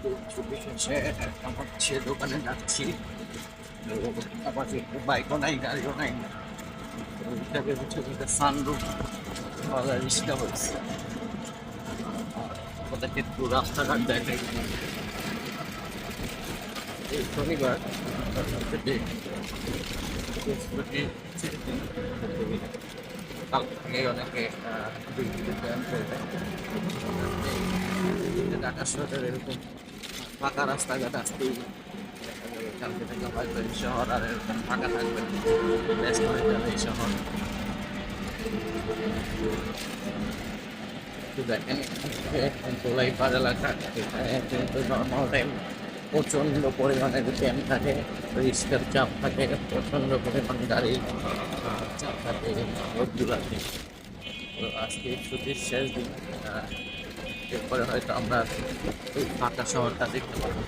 তো ছুটি শেষে এখন হচ্ছে দোকানে যাচ্ছি। তো আমার যেহেতু বাইকও নাই, গাড়িও নাই, তো ওইটাকে হচ্ছে যেটা সানরুফ রিক্সা হয়েছে। ওদেরকে একটু রাস্তাঘাট দেখাই। এই শনিবার থেকে বৃহস্পতি কাল থেকে অনেকে ডিউটিতে জয়েন করে দেয়। ঢাকা শহরের এরকম ফাঁকা রাস্তাঘাট আসতেই কালকে থেকে হয়তো এই শহর আর এরকম ফাঁকা থাকবে না, ব্যস্ত হয়ে যাবে এই শহর। তো দেখেন তোলাই পার এলাকা, এখানে কিন্তু নর্মাল টাইম প্রচণ্ড পরিমাণে জ্যাম থাকে, রিক্সার চাপ থাকে, প্রচণ্ড পরিমাণ গাড়ির চাপ থাকে রোডগুলাতে। তো আজকে ছুটির শেষ দিন, এরপরে হয়তো আমরা ওই ফাঁকা শহরটা দেখতে পাবো।